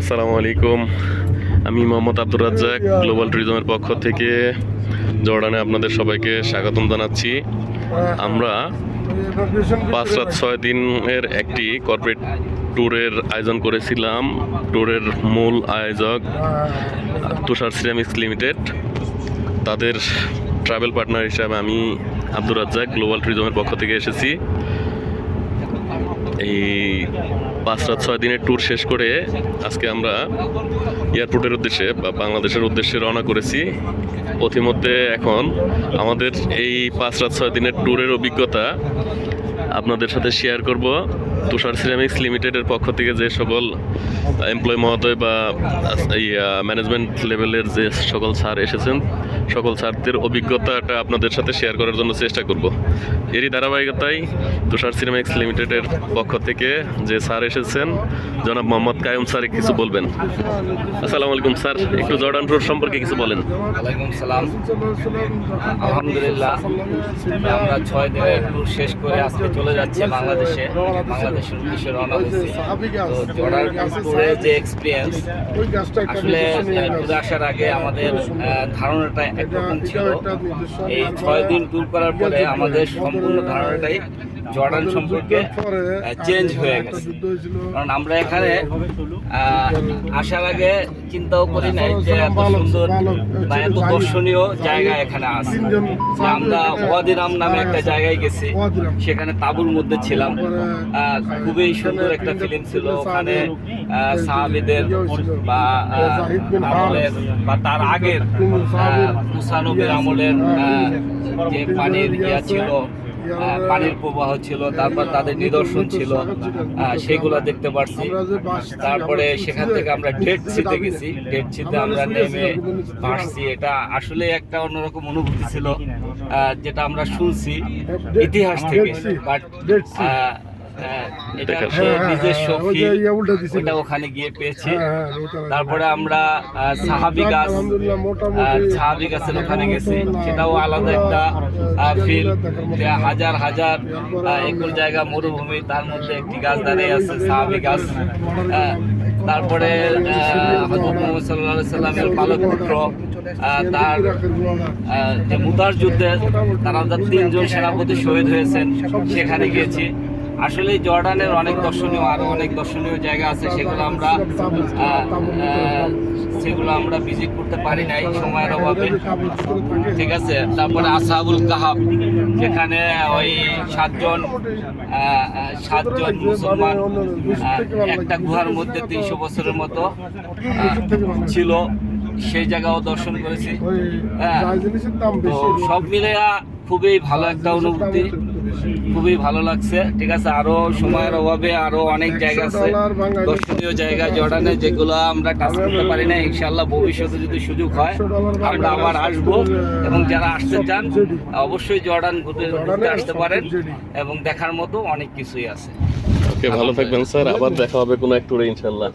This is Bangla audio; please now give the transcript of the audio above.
আসসালামু আলাইকুম। আমি মোহাম্মদ আব্দুর রাজ্জাক, গ্লোবাল ট্যুরিজমের পক্ষ থেকে জর্ডানে আপনাদের সবাইকে স্বাগতম জানাচ্ছি। আমরা 5 রাত 6 দিনের একটি কর্পোরেট ট্যুরের আয়োজন করেছিলাম। ট্যুরের মূল আয়োজক তুষার সিরামিক্স লিমিটেড, তাদের ট্রাভেল পার্টনার হিসাবে আমি আব্দুর রাজ্জাক গ্লোবাল ট্যুরিজমের পক্ষ থেকে এসেছি। এই 5 রাত 6 দিনের ট্যুর শেষ করে আজকে আমরা এয়ারপোর্টের উদ্দেশ্যে বা বাংলাদেশের উদ্দেশ্যে রওনা করেছি। পথিমধ্যে এখন আমাদের এই 5 রাত 6 দিনের ট্যুরের অভিজ্ঞতা আপনাদের সাথে শেয়ার করব। তুষার সিরামিক্স লিমিটেডের পক্ষ থেকে যে সকল এমপ্লয়ি মহোদয় বা এই ম্যানেজমেন্ট লেভেলের যে সকল স্যার এসেছেন, সকল স্যারদের অভিজ্ঞতাটা আপনাদের সাথে শেয়ার করার জন্য চেষ্টা করব। এরই ধারাবাহিকতায় তুষার সিরামিক্স লিমিটেডের পক্ষ থেকে যে স্যার এসেছেন, জনাব মোহাম্মদ কায়ুম স্যার কিছু বলবেন। আসসালামু আলাইকুম স্যার, একটু জর্ডান ট্যুর সম্পর্কে কিছু বলেন। ওয়ালাইকুম সালাম। আলহামদুলিল্লাহ, আমরা 6 দিনের ট্যুর শেষ করে আজকে চলে যাচ্ছি বাংলাদেশের উদ্দেশ্যে রওনা হয়েছি। তো জর্ডান ট্যুরে যে এক্সপিরিয়েন্স, আসলে ট্যুরে আসার আগে আমাদের ধারণাটা একরকম ছিল। এই 6 দিন ট্যুর করার পরে আমাদের সম্পূর্ণ ধারণাটাই জর্ডান সম্পর্কে চেঞ্জ হয়ে গেছে। কারণ আমরা এখানে আসার আগে চিন্তাও করি নাই যে এত সুন্দর বা এত দর্শনীয় জায়গা এখানে আছে। আমরা ওয়াদিরাম নামে একটা জায়গায় গেছি, সেখানে তাঁবুর মধ্যে ছিলাম। খুবই সুন্দর একটা ফিল্ম ছিল ওখানে। সাহাবীদের বা আমলের বা তার আগের মুসা নবীর আমলের যে পানির ছিল, পানির প্রবাহ ছিল, তারপর তাদের নিদর্শন ছিল, সেগুলো দেখতে পারছি। তারপরে সেখান থেকে আমরা ডেড সিতে গেছি। ডেড সিতে আমরা নেমে ভাসছি। এটা আসলে একটা অন্যরকম অনুভূতি ছিল, যেটা আমরা শুনছি ইতিহাস থেকে, বাট এটা নিজস্ব ওটা ওখানে গিয়ে পেয়েছি। তারপরে আমরা সাহাবি গাছের ওখানে গেছি, সেটাও আলাদা একটা ফিল। হাজার হাজার একর জায়গা মরুভূমি, তার মধ্যে একটি গাছ দাঁড়িয়ে আছে, সাহাবি গাছ। তারপরে হযরত মুহাম্মদ সাল্লাল্লাহু আলাইহি সাল্লামের পালক পুত্র, তার যে মুতার যুদ্ধে তারা 3 জন সেনাপতি শহীদ হয়েছেন, সেখানে গিয়েছি। আসলে জর্ডানের আরো অনেক দর্শনীয় জায়গা আছে, সেগুলো আমরা ভিজিট করতে পারি নাই সময়ের অভাবে, ঠিক আছে। তারপরে আসহাবুল কাহাফ, যেখানে ওই 7 জন মুসলমান একটা গুহার মধ্যে 300 বছরের মতো ছিল, সেই জায়গাও দর্শন করেছি। তো সব মিলে খুবই ভালো একটা অনুভূতি, খুবই ভালো লাগছে, ঠিক আছে। আরো সময়ের অভাবে আরো অনেক জায়গা আছে, দর্শনীয় জায়গা জর্ডানে, যেগুলো আমরা টাচ করতে পারি না। ইনশাআল্লাহ ভবিষ্যতে যদি সুযোগ হয় আমরা আবার আসবো, এবং যারা আসতে চান অবশ্যই জর্ডান ঘুরতে আসতে পারেন, এবং দেখার মতো অনেক কিছুই আছে। ওকে, ভালো থাকবেন স্যার, আবার দেখা হবে কোনো এক ট্যুরে ইনশাআল্লাহ।